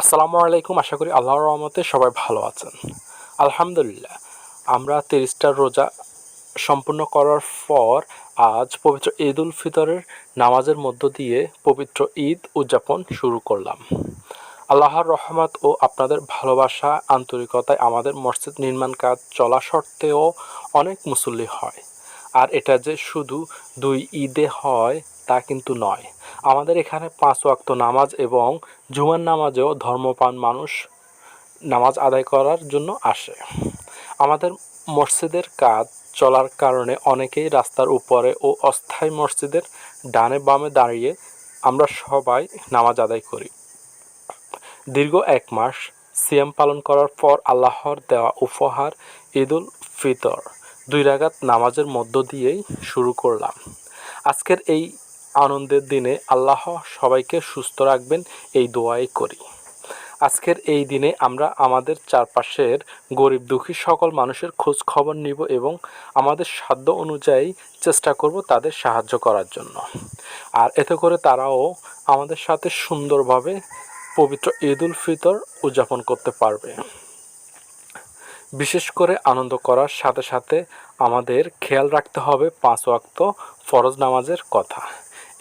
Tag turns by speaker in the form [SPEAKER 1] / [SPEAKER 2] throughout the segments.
[SPEAKER 1] আসসালামু আলাইকুম। আশা করি আল্লাহর রহমতে সবাই ভালো আছেন। আলহামদুলিল্লাহ, আমরা 30টা রোজা সম্পূর্ণ করার পর আজ পবিত্র ঈদ উল ফিতরের নামাজের মধ্য দিয়ে পবিত্র ঈদ উদযাপন শুরু করলাম। আল্লাহর রহমত ও আপনাদের ভালোবাসা আন্তরিকতায় আমাদের মসজিদ নির্মাণ কাজ চলা সত্ত্বেও অনেক মুসল্লি হয়। আর এটা যে শুধু 2 ঈদে হয় তা কিন্তু নয়। আমাদের এখানে 5 ওয়াক্ত নামাজ এবং জুমার নামাজেও ধর্মপ্রাণ মানুষ নামাজ আদায় করার জন্য আসে। আমাদের মসজিদের কাজ চলার কারণে অনেকেই রাস্তার উপরে ও অস্থায়ী মসজিদের ডানে বামে দাঁড়িয়ে আমরা সবাই নামাজ আদায় করি। দীর্ঘ 1 মাস সিয়াম পালন করার পর আল্লাহর দেওয়া উপহার ঈদ উল ফিতর 2 রাকাত নামাজের মধ্য দিয়েই শুরু করলাম। আজকের এই আনন্দের দিনে আল্লাহ সবাইকে সুস্থ রাখবেন এই দোয়াই করি। আজকের এই দিনে আমরা আমাদের চারপাশের গরিব দুঃখী সকল মানুষের খোঁজ খবর নিব এবং আমাদের সাধ্য অনুযায়ী চেষ্টা করব তাদের সাহায্য করার জন্য। আর এতে করে তারাও আমাদের সাথে সুন্দরভাবে পবিত্র ঈদ উল ফিতর উদযাপন করতে পারবে। বিশেষ করে আনন্দ করার সাথে সাথে আমাদের খেয়াল রাখতে হবে 5 ওয়াক্ত ফরজ নামাজের কথা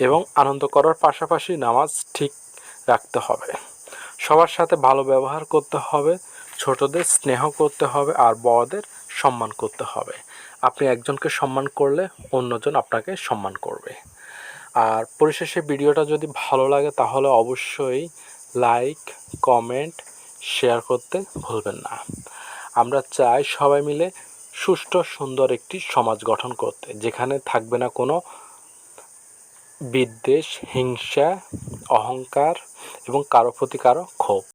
[SPEAKER 1] এবং আনন্দ করার পাশাপাশি নামাজ ঠিক রাখতে হবে। সবার সাথে ভালো ব্যবহার করতে হবে, ছোটদের স্নেহ করতে হবে আর বড়দের সম্মান করতে হবে। আপনি একজনকে সম্মান করলে অন্যজন আপনাকে সম্মান করবে। আর পরিশেষে ভিডিওটা যদি ভালো লাগে তাহলে অবশ্যই লাইক, কমেন্ট, শেয়ার করতে ভুলবেন না। আমরা চাই সবাই মিলে সুষ্ঠু সুন্দর একটি সমাজ গঠন করতে, যেখানে থাকবে না কোনো বিদ্বেষ, হিংসা, অহংকার এবং কারো প্রতি কারো ক্ষোভ।